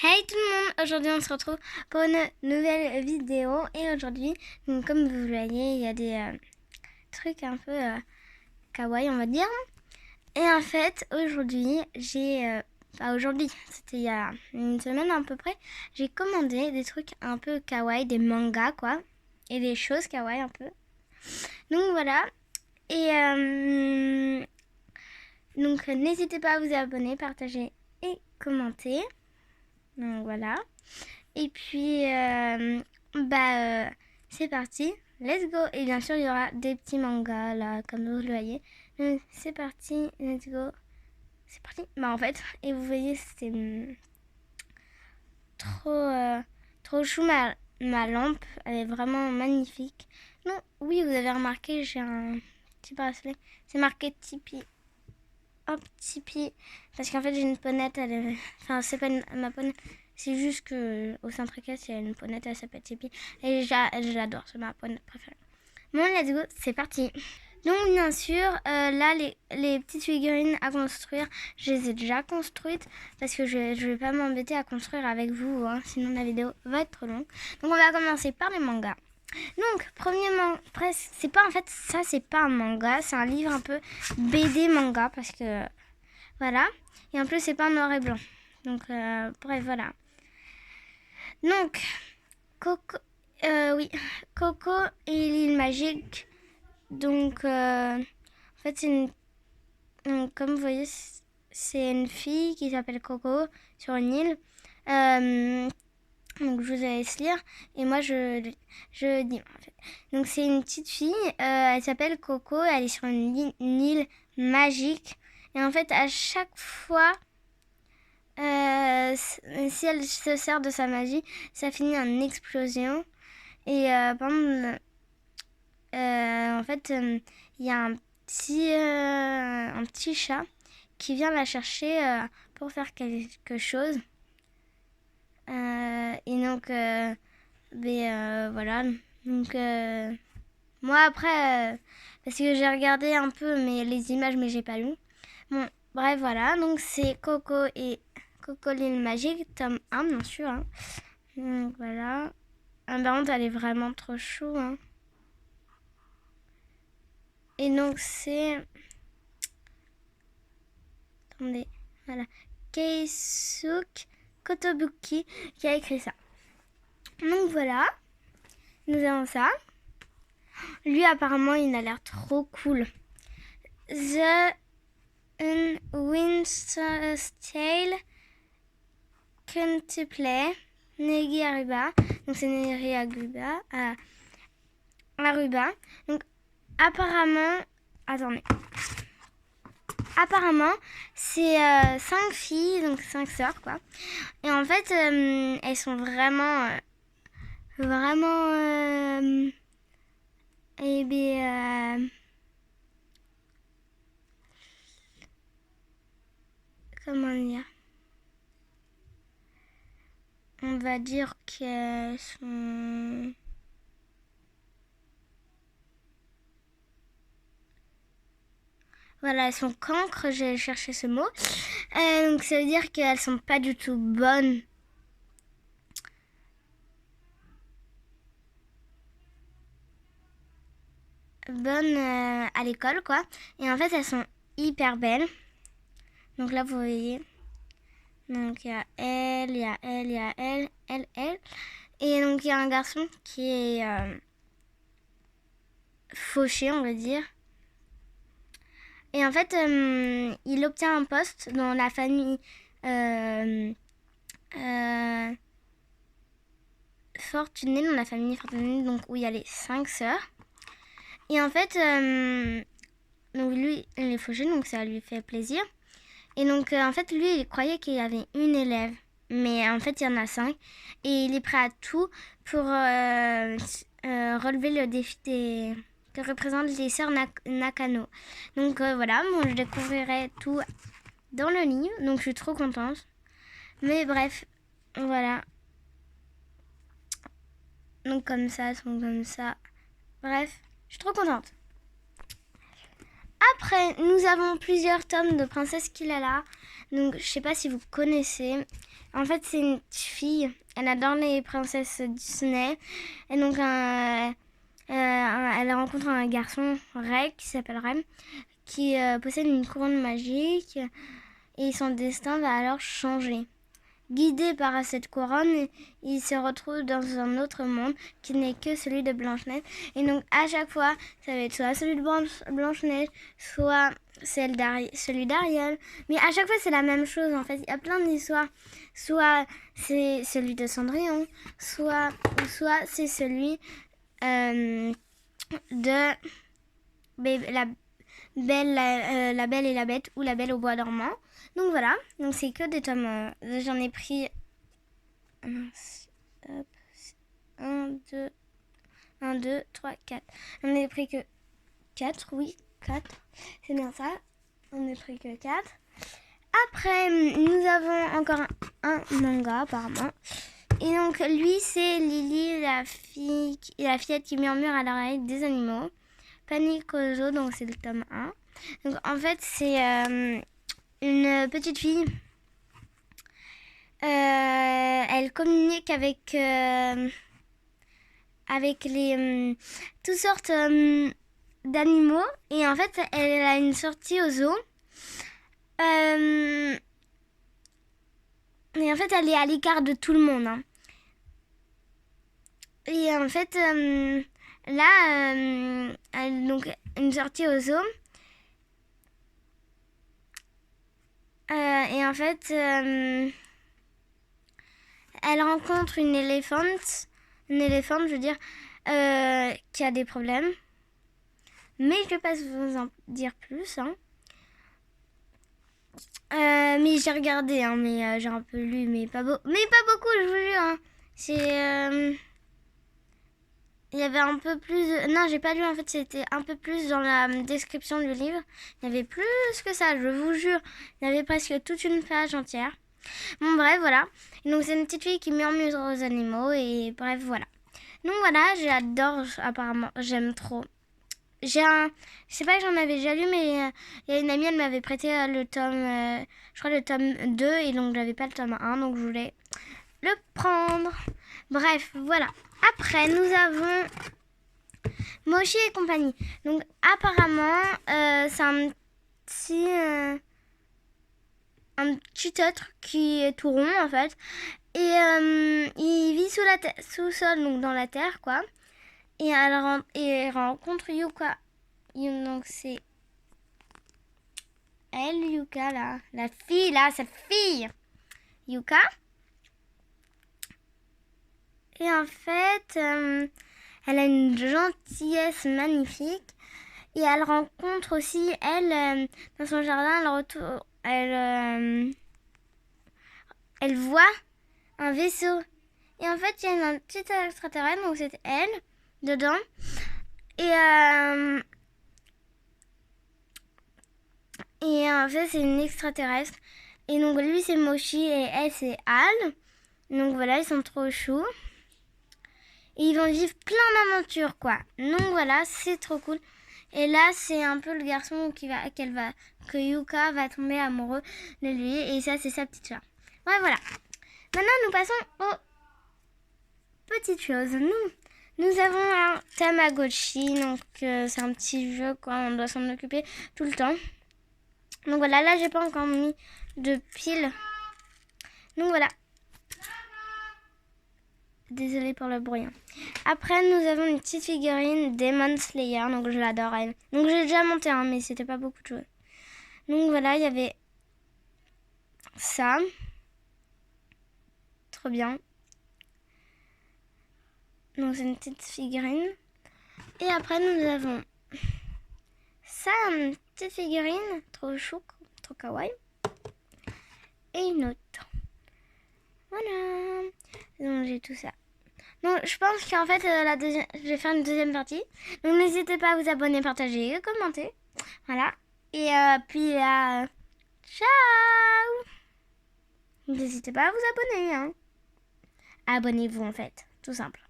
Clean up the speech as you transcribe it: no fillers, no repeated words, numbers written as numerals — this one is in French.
Hey tout le monde, aujourd'hui on se retrouve pour une nouvelle vidéo et aujourd'hui, donc, comme vous voyez, il y a des trucs un peu kawaii on va dire. Et en fait, aujourd'hui, aujourd'hui, c'était il y a une semaine à peu près, j'ai commandé des trucs un peu kawaii, des mangas quoi, et des choses kawaii un peu. Donc voilà, et donc n'hésitez pas à vous abonner, partager et commenter. Donc voilà. Et puis, c'est parti. Let's go. Et bien sûr, il y aura des petits mangas là, comme vous le voyez. Donc, c'est parti. Let's go. C'est parti. Bah, en fait, et vous voyez, c'est trop chou. Ma lampe, elle est vraiment magnifique. Non, oui, vous avez remarqué, j'ai un petit bracelet. C'est marqué Tipeee. Hop, Tipeee. Parce qu'en fait, j'ai une ponette. Enfin, c'est pas ma ponette. C'est juste que au centre équestre, il y a une ponette, elle s'appelle Tipeee. Et j'adore, c'est ma ponette préférée. Bon, let's go, c'est parti. Donc, bien sûr, là, les petites figurines à construire, je les ai déjà construites. Parce que je vais pas m'embêter à construire avec vous, hein, sinon la vidéo va être trop longue. Donc, on va commencer par les mangas. Donc, premièrement, presque, c'est pas en fait, ça c'est pas un manga, c'est un livre un peu BD manga parce que voilà. Et en plus, c'est pas en noir et blanc. Donc, bref, voilà. Donc, Coco, oui, Coco et l'île magique. Donc, en fait, comme vous voyez, c'est une fille qui s'appelle Coco sur une île. Donc je vous laisse lire et moi je dis en fait. Donc c'est une petite fille, elle s'appelle Coco, elle est sur une île magique et en fait à chaque fois, si elle se sert de sa magie, ça finit en explosion et en fait il y a un petit chat qui vient la chercher pour faire quelque chose. Et donc, voilà. Donc, moi après, parce que j'ai regardé un peu les images, mais j'ai pas lu. Bon, bref, voilà. Donc, c'est Coco et Coco l'île magique, tome 1, bien sûr. Hein. Donc, voilà. Par contre, elle est vraiment trop chou. Hein. Et donc, c'est. Attendez, voilà. Keisuke Kotobuki qui a écrit ça. Donc, voilà. Nous avons ça. Lui, apparemment, il a l'air trop cool. The Winter's Tale Contemplate Negi Aruba. Donc, c'est Negi Aruba. Aruba. Donc, apparemment... Attendez. Apparemment, c'est 5 filles, donc 5 sœurs, quoi. Et en fait, elles sont vraiment... eh bien... comment dire, on va dire qu'elles sont... Voilà, elles sont cancres, j'ai cherché ce mot. Donc ça veut dire qu'elles sont pas du tout bonnes. Bonnes à l'école, quoi. Et en fait, elles sont hyper belles. Donc là, vous voyez. Donc il y a elle, il y a elle, il y a elle, elle. Et donc il y a un garçon qui est fauché, on va dire. Et en fait, il obtient un poste dans la famille fortunée, dans la famille fortunée, donc où il y a les 5 sœurs. Et en fait, donc lui, il est fauché, donc ça lui fait plaisir. Et donc, en fait, lui, il croyait qu'il y avait une élève. Mais en fait, il y en a 5. Et il est prêt à tout pour relever le défi que représentent les sœurs Nakano. Donc voilà, moi je découvrirai tout dans le livre. Donc je suis trop contente. Mais bref, voilà. Donc comme ça, elles sont comme ça. Bref, je suis trop contente. Après, nous avons plusieurs tomes de Princesse Kilala. Donc, je sais pas si vous connaissez. En fait, c'est une petite fille. Elle adore les princesses Disney. Et donc, elle rencontre un garçon, Ray, qui s'appelle Rem, qui possède une couronne magique. Et son destin va alors changer. Guidé par cette couronne, il se retrouve dans un autre monde qui n'est que celui de Blanche-Neige. Et donc, à chaque fois, ça va être soit celui de Blanche-Neige, soit celui d'Ariel. Mais à chaque fois, c'est la même chose, en fait. Il y a plein d'histoires. Soit c'est celui de Cendrillon, soit c'est celui de la Belle et la Bête ou La Belle au Bois dormant. Donc voilà, donc c'est que des tomes. J'en ai pris 1, 2, 3, 4. J'en ai pris que 4, oui, 4. C'est bien ça. On n'a pris que 4. Après, nous avons encore un manga apparemment. Et donc lui, c'est Lily, la fillette qui murmure à l'oreille des animaux. Panique aux eaux, donc c'est le tome 1. Donc en fait, c'est une petite fille. Elle communique avec les toutes sortes d'animaux. Et en fait, elle a une sortie au zoo. Et en fait, elle est à l'écart de tout le monde. Hein. Et en fait, là, donc une sortie au zoo. Et en fait, elle rencontre une éléphante, je veux dire, qui a des problèmes. Mais je ne vais pas vous en dire plus. Hein. Mais j'ai regardé, hein, mais j'ai un peu lu, mais pas beaucoup, je vous jure. Hein. C'est... Il y avait un peu plus... Non, j'ai pas lu, en fait, c'était un peu plus dans la description du livre. Il y avait plus que ça, je vous jure. Il y avait presque toute une page entière. Bon, bref, voilà. Et donc, c'est une petite fille qui murmure aux animaux, et bref, voilà. Donc, voilà, j'adore, apparemment, j'aime trop. Je sais pas que j'en avais déjà lu, mais il y a une amie, elle m'avait prêté le tome, je crois le tome 2, et donc j'avais pas le tome 1, donc je voulais le prendre. Bref, voilà. Après, nous avons Mochi et compagnie. Donc, apparemment, c'est un petit être qui est tout rond, en fait. Et il vit sous sol, donc dans la terre, quoi. Et elle rencontre Yuka. Donc, c'est elle, Yuka, là. La fille, là, cette fille. Yuka. Et en fait, elle a une gentillesse magnifique. Et elle rencontre aussi, elle, dans son jardin, elle voit un vaisseau. Et en fait, il y a un petit extraterrestre, donc c'est elle, dedans. Et en fait, c'est une extraterrestre. Et donc, lui, c'est Mochi et elle, c'est Al. Donc voilà, ils sont trop choux. Et ils vont vivre plein d'aventures, quoi. Donc voilà, c'est trop cool. Et là, c'est un peu le garçon que Yuka va tomber amoureux de lui. Et ça, c'est sa petite soeur. Ouais, voilà. Maintenant, nous passons aux petites choses. Nous avons un Tamagotchi. Donc, c'est un petit jeu, quoi. On doit s'en occuper tout le temps. Donc voilà, là, j'ai pas encore mis de pile. Donc voilà. Désolée pour le bruit. Après, nous avons une petite figurine Demon Slayer. Donc, je l'adore, elle. Donc, j'ai déjà monté un, mais c'était pas beaucoup de choses. Donc, voilà, il y avait ça. Trop bien. Donc, c'est une petite figurine. Et après, nous avons ça, une petite figurine. Trop chou, trop kawaii. Et une autre. Voilà. Donc, j'ai tout ça. Donc, je pense qu'en fait, je vais faire une deuxième partie. Donc, n'hésitez pas à vous abonner, partager, commenter. Voilà. Et puis là, ciao! N'hésitez pas à vous abonner. Hein. Abonnez-vous, en fait. Tout simple.